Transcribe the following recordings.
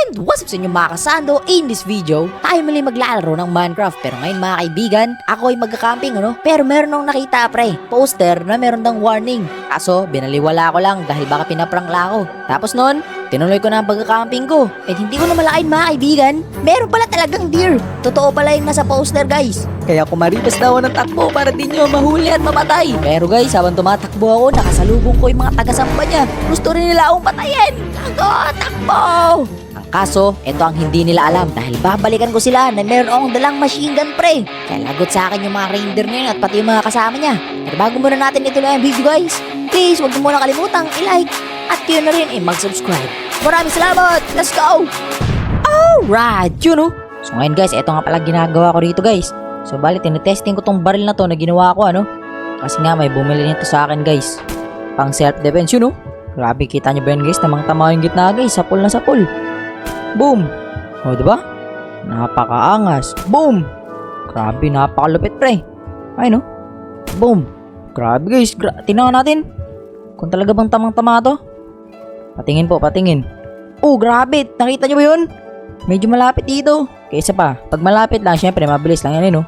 And what's up sa inyo mga kasando? In this video, tayo muli maglalaro ng Minecraft. Pero ngayon mga kaibigan, ako ay magka-camping Pero meron akong nakita pre, poster na meron ng warning. Kaso binaliwala ko lang dahil baka pinaprangla ako. Tapos nun, tinuloy ko na ang pagka-camping ko. At hindi ko na malain mga kaibigan, meron pala talagang deer. Totoo pala yung nasa poster guys. Kaya kumaripas na ako ng takbo para di nyo mahuli at mamatay. Pero guys, habang tumatakbo ako, nakasalubong ko yung mga taga-samba niya. Gusto rin nila akong patayin. Tago, takbo! Ang kaso, ito ang hindi nila alam dahil babalikan ko sila na meron akong dalang machine gun pre. Kaya lagot sa akin yung mga reindeer niya at pati yung mga kasama niya. Pero bago muna natin ito na yung video guys, please huwag mo muna kalimutang i-like at yun na rin mag-subscribe. Maraming salamat! Let's go! Alright, yun So ngayon guys, ito nga pala ginagawa ko rito guys. So bali, tinetesting ko tong baril na to na ginawa ko Kasi nga may bumili nito sa akin guys. Pang self-defense yun Grabe, kita nyo ba yun guys? Tamang tama yung gitna guys, sapul na sapul. Boom! O diba? Napakaangas. Boom! Grabe, napakalupit pre. Ay Boom! Grabe guys, tingnan natin kung talaga bang tamang tama to. Patingin po, patingin. Oh, grabe, nakita nyo ba yun? Medyo malapit dito. Kaysa pa, pag malapit lang, syempre mabilis lang yan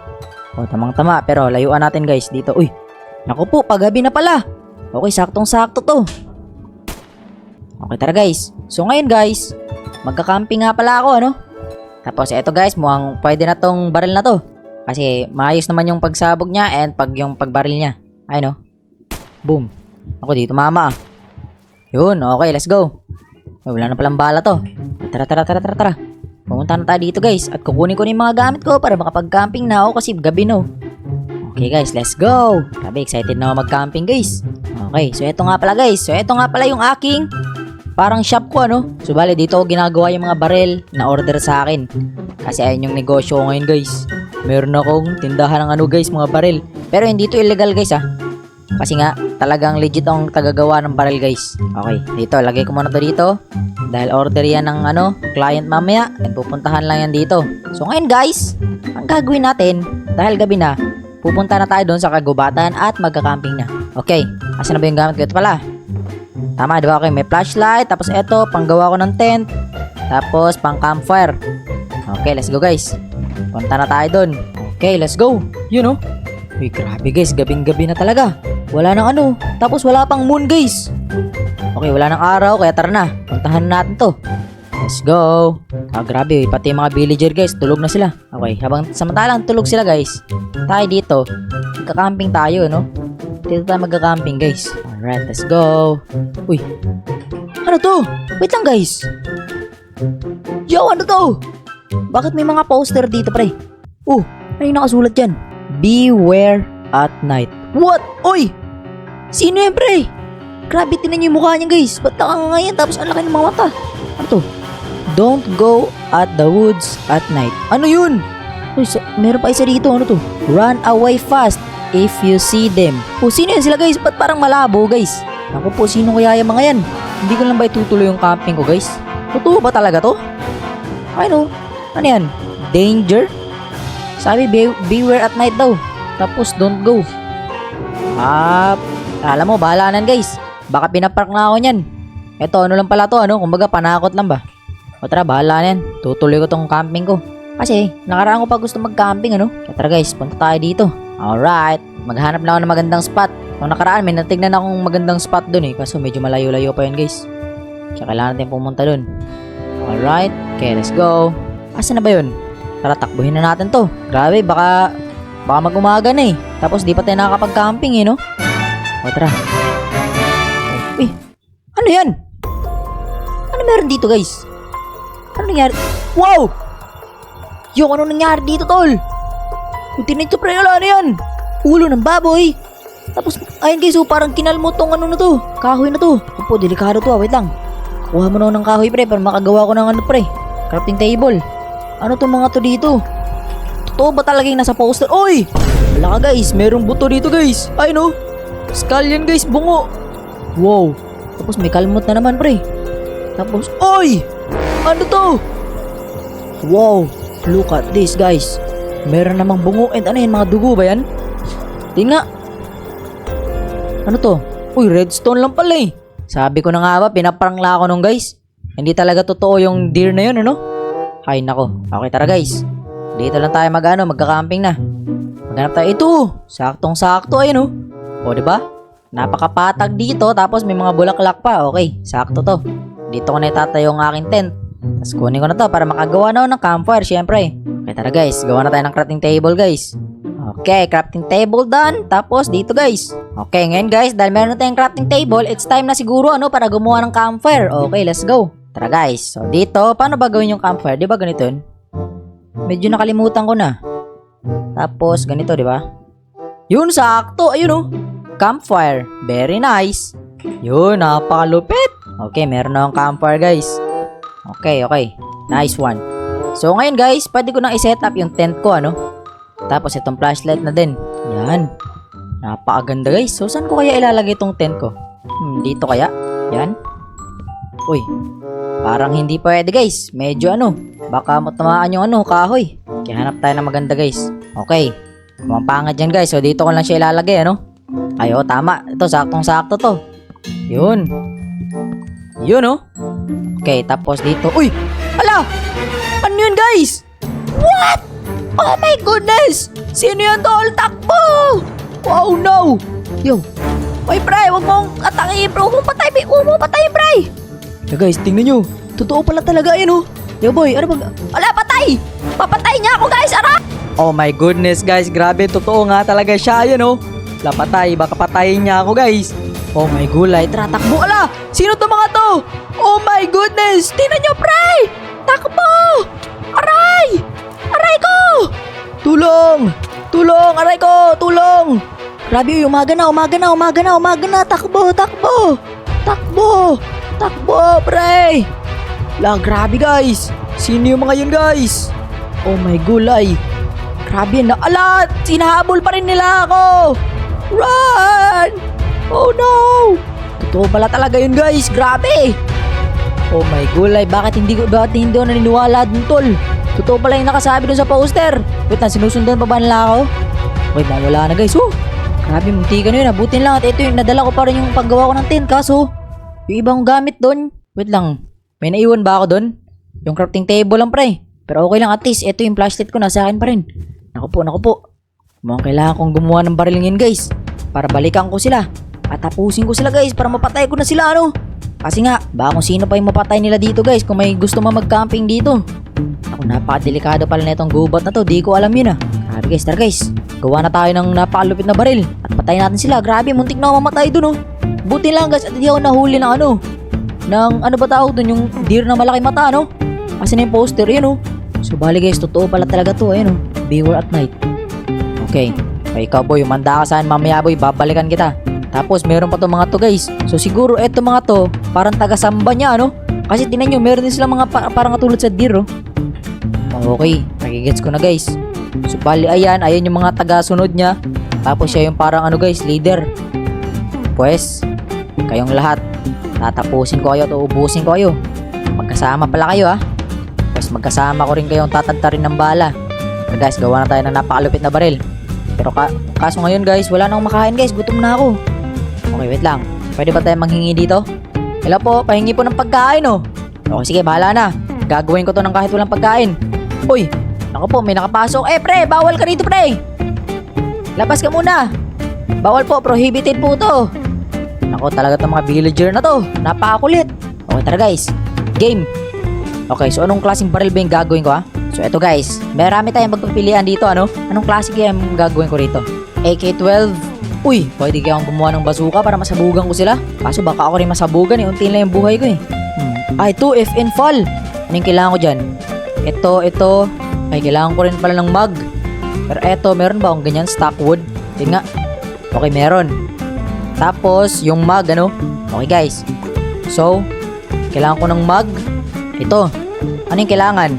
O, tamang tama, pero layuan natin guys dito. Uy, naku po, paggabi na pala. Okay, saktong-sakto to. Okay, tara guys. So ngayon guys, magka-camping nga pala ako Tapos eto guys, mukhang pwede na tong baril na to. Kasi maayos naman yung pagsabog niya and yung pagbaril niya. Ay Boom. Ako dito mama. Yun, okay, let's go. Ay, wala na palang bala to. Tara. Pumunta na tayo dito guys at kukunin ko na yung mga gamit ko para makapag-camping na ako kasi gabi Okay guys, let's go. Grabe, excited na ako mag-camping guys. Okay, so eto nga pala guys. So eto nga pala yung aking parang shop ko So bali dito ko ginagawa yung mga baril na order sa akin. Kasi ayun yung negosyo ko ngayon guys. Meron akong tindahan ng guys, mga baril. Pero hindi to illegal guys Kasi nga talagang legit ang tagagawa ng baril guys. Okay, dito lagay ko muna to dito. Dahil order yan ng client mamaya. And pupuntahan lang yan dito. So ngayon guys, ang gagawin natin, dahil gabi na, pupunta na tayo doon sa kagubatan at magka-camping na. Okay, asan na ba yung gamit ko? Ito pala. Tama, diba? Okay, may flashlight. Tapos eto, panggawa ko ng tent. Tapos pang campfire. Okay, let's go guys. Punta na tayo doon. Okay, let's go. Yun Uy, grabe guys, gabing-gabi na talaga. Wala nang tapos wala pang moon guys. Okay, wala nang araw, kaya tara na. Puntahan natin to. Let's go. Grabe, pati mga villager guys, tulog na sila. Okay, habang samantalang tulog sila guys, tayo dito, magka-camping tayo, Dito tayo magka-camping guys. Alright, let's go. Uy, ano to? Wait lang guys. Yo, ano to? Bakit may mga poster dito pre? Oh, ano yung nakasulat dyan? Beware at night. What? Uy! Sino yan pre? Grabe, tinan niyo yung mukha niya guys. Ba't nakangangayan tapos ang laki ng mga mata? Ano to? Don't go at the woods at night. Ano yun? Uy, meron pa isa dito. Ano to? Run away fast if you see them. Oh, sino yan sila guys? Ba't parang malabo guys? Ako po, sino kaya yung mga yan? Hindi ko lang ba itutuloy yung camping ko guys? Totoo ba talaga to? Ay Ano yan? Danger? Sabi beware at night daw. Tapos don't go. Alam mo, bahala nan guys. Baka pinapark na ako nyan. Eto, ano lang pala to, kumbaga panakot lang ba? O tara, bahala na yan. Tutuloy ko tong camping ko. Kasi, nakaraan ko pa gusto mag-camping, Kaya tara guys, punta tayo dito. Alright, maghanap na ako ng magandang spot. Nung nakaraan, may natignan akong magandang spot dun Kaso medyo malayo-layo pa yun guys. Kaya kailangan natin pumunta dun. Alright, okay, let's go. Asa na ba yun? Tara, takbuhin na natin to. Grabe, baka mag-umaga na Tapos di pa tayo nakakapag-camping O tara. Uy, ano yan? Ano meron dito guys? Ano nangyari? Wow! Yung ano nangyari dito tol? Tinan nyo pre, ano yan? Ulo ng baboy. Tapos ayun guys, parang kinalmo tong na to. Kahoy na to. Opo, delikado to wait lang. Kuha mo na ng kahoy pre para makagawa ko ng pre, crafting table. Ano tong mga to dito? Totoo ba talaga yung nasa poster? Oy! Wala ka guys, merong buto dito guys. Ay skull yan guys, bungo. Wow. Tapos may kalmot na naman pre. Tapos, oy! Ano to? Wow. Look at this guys. Meron namang bungo and ano yan, mga dugo ba yan? Tingnan. Ano to? Uy, redstone lang pala Sabi ko na nga ba, pinaprangla ako nung guys. Hindi talaga totoo yung deer na yun, ano? Ay, nako. Okay, tara guys. Dito lang tayo magka-camping na. Maghanap tayo. Ito, saktong-sakto, ayun oh. O, diba? Napakapatag dito, tapos may mga bulaklak pa. Okay, sakto to. Dito ko na itatayo ang aking tent. Tapos kunin ko na to para makagawa na ako ng campfire, syempre. Okay, tara guys. Gawa na tayo ng crafting table, guys. Okay, crafting table done. Tapos dito, guys. Okay, ngayon guys, dahil meron na tayong crafting table, it's time na siguro, ano, para gumawa ng campfire. Okay, let's go. Tara guys. So, dito, paano ba gawin yung campfire? Di ba ganito yun? Medyo nakalimutan ko na. Tapos, ganito, di ba? Yun, sakto. Ayun, oh. Campfire. Very nice. Yun, napakalupit. Okay, meron na akong campfire, guys. Okay. Nice one. So, ngayon, guys, pwede ko nang i-set up yung tent ko, ano? Tapos, itong flashlight na din. Yan. Napakaganda, guys. So, saan ko kaya ilalagay itong tent ko? Dito kaya? Yan. Uy. Parang hindi pwede, guys. Medyo, ano, baka matamaan yung, ano, kahoy. Kaya hanap tayo ng maganda, guys. Okay. Mampangat dyan, guys. So, dito ko lang siya ilalagay, ano? Ay, oh, tama. Ito, saktong-sakto to. Yun. Yun, oh. Okay, tapos dito. Uy! Ala! Ano yun, guys? What? Oh my goodness! Sino yan, tol? Takbo! Oh, no! Yo. Uy, pre, wag mong atakin, bro. Huwag mo patay, pre. Yeah, guys, tingnan nyo. Totoo pala talaga yan, oh. Yo, boy, ano bang... Ala, patay! Papatay niya ako, guys! Ara! Oh my goodness, guys. Grabe, totoo nga talaga siya. Yan, oh. Ala, patay. Baka patayin niya ako, guys. Oh my gulay. Tara, takbo. Ala! Sino to mga to? Oh my goodness! Tingnan nyo, pre! Takbo! Aray! Aray ko! Tulong! Tulong! Aray ko! Tulong! Grabe, umaga na. Takbo! Takbo, pre! La, grabe, guys. Sino yung mga yun, guys? Oh my gulay. Grabe na. Ala! Sinahabol pa rin nila ako! Run! Oh no! Totoo pala talaga yun, guys. Grabe! Oh my gulay. Bakit hindi ako naniniwala dun, tol? Totoo pala yung nakasabi dun sa poster. Wait na, sinusundan pa ba nila ako? Wait na, wala na, guys. Oh! Grabe, munti ka na yun. Abutin lang. At ito yung nadala ko pa rin yung paggawa ko ng tent. Kaso, yung ibang gamit dun. Wait lang. May naiwan ba ako dun? Yung crafting table lang, pre. Pero okay lang, at least. Ito yung flashlight ko. Nasa akin pa rin. Naku po. Mukhang kailangan kong gumawa ng baril ngayon, guys. Para balikan ko sila. At tapusin ko sila, guys. Para mapatay ko na sila, ano? Kasi nga, baka kung sino pa yung mapatay nila dito, guys. Kung may gusto mag-camping dito. Ako, napakadelikado pala na itong gubat na to. Di ko alam yun, ah. Grabe, guys. Tara, guys. Gawa na tayo ng napakalupit na baril. At patayin natin sila. Grabe, muntik na ako mamatay dun, oh. Buti lang, guys. At hindi ako nahuli ng ano. Ano ba tawag dun? Yung deer na malaki mata, no? Kasi na yung poster, yun, oh. So, bali, guys. Totoo pala talaga to. Ayun, oh. Beware at night. Okay. Ay, ikaw, boy. Umanda ka saan mamaya, boy. Babalikan kita. Tapos, meron pa to mga to, guys. So, siguro, eto mga to, parang taga-samba niya, ano? Kasi, tinan nyo, meron din sila mga parang katulad sa deer, oh. Okay. Nagigets ko na, guys. So, bali, ayan yung mga taga-sunod niya. Tapos, siya yung parang, ano, guys, leader. Pues, kayong lahat, tatapusin ko kayo at uubusin ko kayo. Magkasama pala kayo, ah. Tapos, magkasama ko rin kayong tatagtarin ng bala. So, guys, gawa na tayo ng napakalupit na baril. Pero kaso ngayon, guys, wala na akong makain, guys. Gutom na ako. Okay, wait lang. Pwede ba tayo manghingi dito? Hello po, pahingi po ng pagkain, oh. Okay, sige, bahala na. Gagawin ko to ng kahit walang pagkain. Uy, naku po, may nakapasok. Pre, bawal ka dito, pre. Labas ka muna. Bawal po, prohibited po to. Naku, talaga itong mga villager na to. Napakakulit. Okay, tara, guys. Game. Okay, so anong klaseng baril ba yung gagawin ko, ha? So, eto, guys. Marami tayong magpapilian dito, ano? Anong klase kaya yung gagawin ko rito? AK-12. Uy, pwede kaya akong gumawa ng bazooka para masabugan ko sila. Kaso baka ako rin masabugan, unti lang yung buhay ko, eh. Ito, FN fall. Anong kailangan ko dyan? Ito. Ay, kailangan ko rin pala ng mag. Pero eto, meron ba akong ganyan? Stock wood? Yun nga. Okay, meron. Tapos, yung mag, ano? Okay, guys. So, kailangan ko ng mag. Ito. Ano yung kailangan?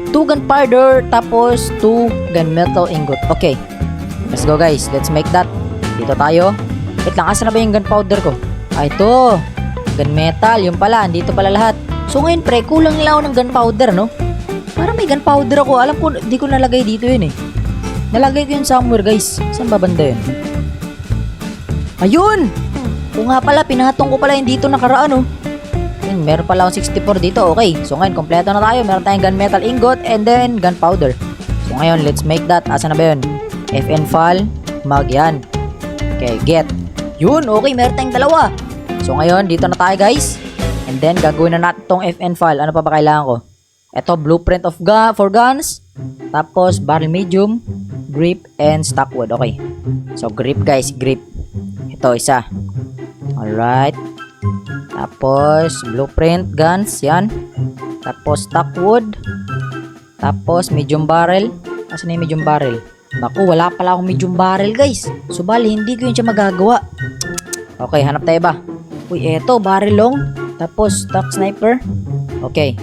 2 gunpowder, tapos 2 gunmetal ingot. Okay. Let's go, guys. Let's make that. Dito tayo. Wait lang, asa na ba yung gunpowder ko? Ito. Gunmetal. Yung pala. Dito pala lahat. So, ngayon, pre, kulang nila ako ng gunpowder, no? Parang may gunpowder ako. Alam ko, di ko nalagay dito yun, eh. Nalagay ko yun somewhere, guys. Saan ba banda yun? Ayun! O nga pala, pinahatong ko pala yung dito nakaraan, oh. Meron pala akong 64 dito. Okay. So ngayon, kompleto na tayo. Meron tayong gunmetal ingot and then gunpowder. So ngayon, let's make that. Asan na ba yun? FN file. Mag yan. Okay, get. Yun, okay. Meron tayong dalawa. So ngayon, dito na tayo guys. And then, gagawin na natin tong FN file. Ano pa ba kailangan ko? Ito, blueprint of for guns. Tapos, barrel medium, grip, and stock wood. Okay. So, grip guys, grip. Ito, isa. Alright. Tapos, blueprint, guns, yan. Tapos, stock wood. Tapos, medium barrel. Asan na yung medium barrel? Naku, wala pala akong medium barrel guys. So, bali, hindi ko yun siya magagawa. Okay, hanap tayo ba? Uy, eto, barrel long. Tapos, stock sniper. Okay.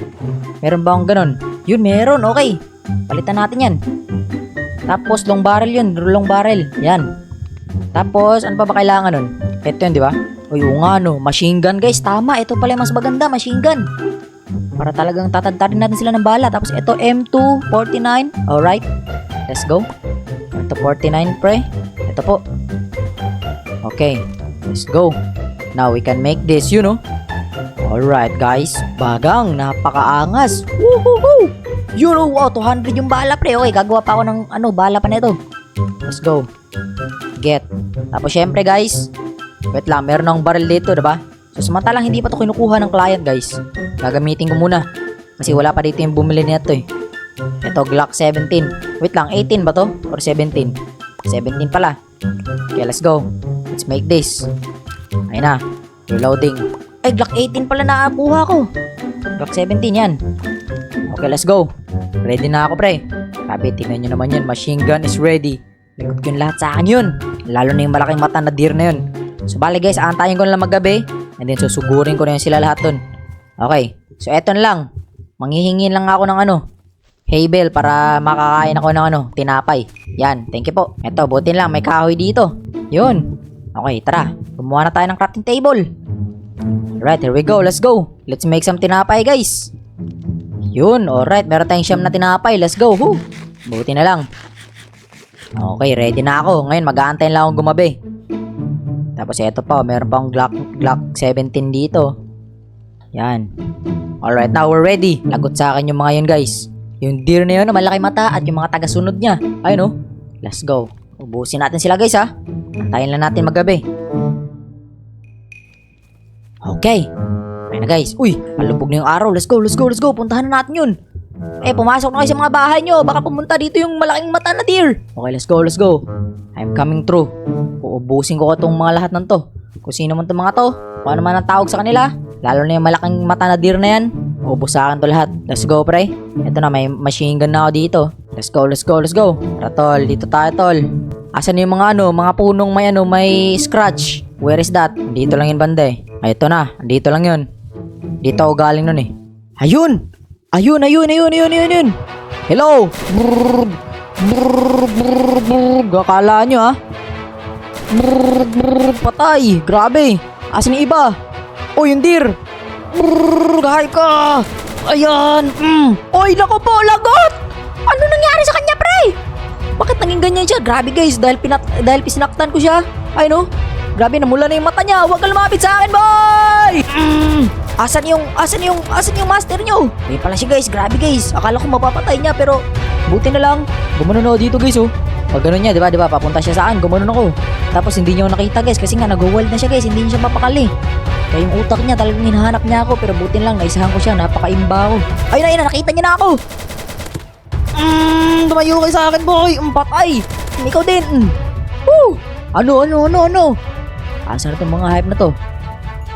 Meron ba akong ganun? Yun, meron. Okay. Palitan natin yan. Tapos, long barrel yun. Long barrel. Yan. Tapos, ano pa ba kailangan nun? Ito yun, di ba? Uy, nga, no. Machine gun, guys. Tama. Ito pala yung mas maganda. Machine gun. Para talagang tatadtarin natin sila ng bala. Tapos, ito, M249. Alright. Let's go. Ito, 49, pre. Ito po. Okay. Let's go. Now, we can make this, you know. Alright, guys. Bagang. Napakaangas. Woohoo! Yun, oh, wow. 200 yung bala, pre. Okay, gagawa pa ako ng, bala pa nito. Let's go. Get. Tapos, syempre, guys. Wait lang. Meron akong barrel dito, diba? So, samantalang hindi pa to kinukuha ng client, guys. Gagamitin ko muna. Kasi wala pa dito yung bumili nito, eh. Ito, Glock 17. Wait lang, 18 ba to? Or 17? 17 pala. Okay, let's go. Let's make this. Ayun na. Reloading. Ay, Glock 18 pala nakakuha ko. Glock 17 yan. Okay, let's go. Ready na ako, pre. Sabi, tingnan nyo naman yun. Machine gun is ready. Likod ko yung lahat sa akin yun. Lalo na yung malaking mata na deer na yun. So, bali guys, aantayin ko na lang maggabi. And then, susugurin ko na yun sila lahat dun. Okay. So, eto na lang. Manghihingin lang ako ng Haybel para makakain ako ng tinapay. Yan, thank you po. Eto, butin lang, may kahoy dito. Yun. Okay, tara. Gumawa na tayo ng crafting table. Alright, here we go. Let's go. Let's make some tinapay, guys. Yun, alright. Meron tayong siyam na tinapay. Let's go. Woo. Buti na lang. Okay, ready na ako. Ngayon, mag-aantayin lang akong gumabi. Tapos, eto pa. Meron pang Glock 17 dito. Yan. Alright, now we're ready. Lagot sa akin yung mga yun, guys. Yung deer na yun na malaki mata at yung mga taga-sunod niya. Ayun, oh. Let's go. Ubusin natin sila, guys, ha. Antayin lang natin maggabi. Okay. Ayun na, guys. Uy, malubog na yung araw. Let's go, let's go, let's go. Puntahan na natin yun. Pumasok na kayo sa mga bahay nyo. Baka pumunta dito yung malaking mata na deer. Okay, let's go, let's go. I'm coming through. Uubusin ko itong mga lahat ng to. Kung sino man itong mga to. Kung ano man ang tawag sa kanila. Lalo na yung malaking mata na deer na yan. Ubus sa akin to lahat. Let's go, pre. Ito na, may machine gun na ako dito. Let's go, let's go, let's go. Tara, tol. Dito tayo, tol. Asan yung mga mga punong may scratch? Where is that? Dito lang yun, banda eh. Ay, ito na. Dito lang yun. Dito ako galing nun eh. Ayun! Ayun. Hello! Brrr, brrr, brrr, brrr. Akala nyo, ha? Brrr, brrr, patay. Grabe. Asan yung iba? Oh, yung deer. Brrr, hype ka. Ayan. Oy, nako po, lagot. Ano nangyari sa kanya, pre? Bakit naging ganyan siya? Grabe, guys. Dahil pisinaktan ko siya. Ay, no? Grabe, namula na yung mata niya. Huwag ka lumapit sa akin, boy! Asan yung master nyo? Hindi pala siya, guys. Grabe, guys. Akala ko mapapatay niya, pero buti na lang. Gumanon ako dito, guys, oh. Pag ganun niya, di ba? Papunta siya saan? Gumanon ako. Tapos hindi niya ako nakita, guys. Kasi nga, nag-wild na siya, guys. Hindi niya siya mapakali. Kaya yung utak niya, talagang hinahanap niya ako. Pero buti lang, naisahan ko siya. Napakaimba ako. Ayun na, nakita niya na ako. Tumayo kayo sa akin, boy. Patay. Ikaw din. Woo! Ano? Asa na itong mga hype na to?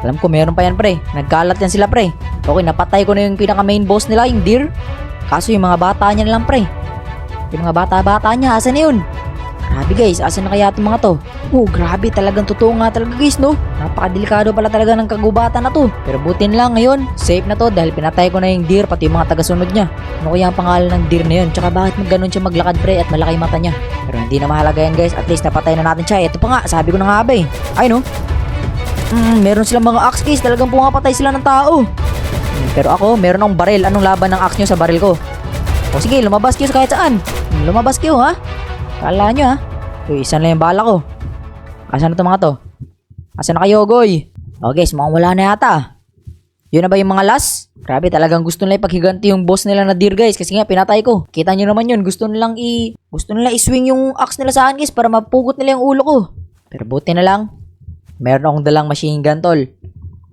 Alam ko, meron pa yan, pre. Nagkalat yan sila, pre. Okay, napatay ko na yung pinaka main boss nila, yung deer. Kaso yung mga bata niya na lang, pre. Yung mga bata-bata niya, asan na yun? Grabe, guys. Asan na kaya itong mga to? Oh, grabe. Talagang totoo nga talaga, guys, no? Napakadelikado pala talaga ng kagubatan na to. Pero butin lang ngayon. Safe na to dahil pinatay ko na yung deer, pati yung mga taga-sunod niya. Ano kaya ang pangalan ng deer na yun? Tsaka bakit magganon siya maglakad, pre, at malaki mata niya? Pero hindi na mahalaga yan, guys. At least napatay na natin siya. Ito pa nga, sabi ko na nga ba eh. Ay, no? Meron silang mga axe, guys. Talagang pumapatay sila ng tao. Pero ako, meron akong baril. Anong laban ng axe nyo sa baril ko? O sige, lumabas kayo kahit saan. Lumabas kayo, ha? Kala nyo, ha? Uy, isan lang yung bala ko. Asan na to mga to? Asan na kayo, goy? O guys, mukhang wala na yata. Yun na ba yung mga last? Grabe, talagang gusto nila ipaghiganti yung boss nila na deer guys. Kasi nga, pinatay ko. Kita nyo naman yun. Gusto nila i-swing yung axe nila sa akin guys para mapugot nila yung ulo ko. Pero buti na lang. Meron akong dalang machine gun tol.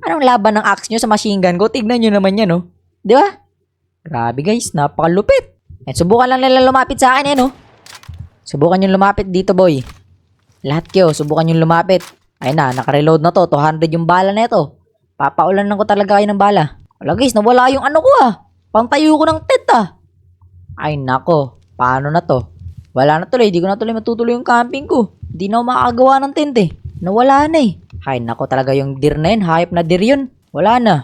Anong laban ng axe nyo sa machine gun ko? Tignan nyo naman yan oh. Di ba? Grabe guys, napakalupit. At subukan lang nila lumapit sa akin no. Subukan yung lumapit dito boy. Lahat kayo, subukan yung lumapit. Ayun na, naka-reload na to. 200 yung bala na ito. Papaulan ko talaga kayo ng bala. Wala guys, nawala yung ano ko Pangtayo ko ng tent Ay nako, paano na to? Wala na tuloy, di ko na tuloy matutuloy yung camping ko. Di na ako makakagawa ng tent Nawala na Ay nako talaga yung deer na yun, hype na deer yun. Wala na.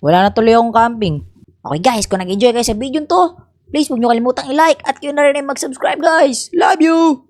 Wala na tuloy akong camping. Okay guys, kung nag-enjoy kayo sa video to, please huwag nyo kalimutang i-like at kayo na rin mag-subscribe guys. Love you!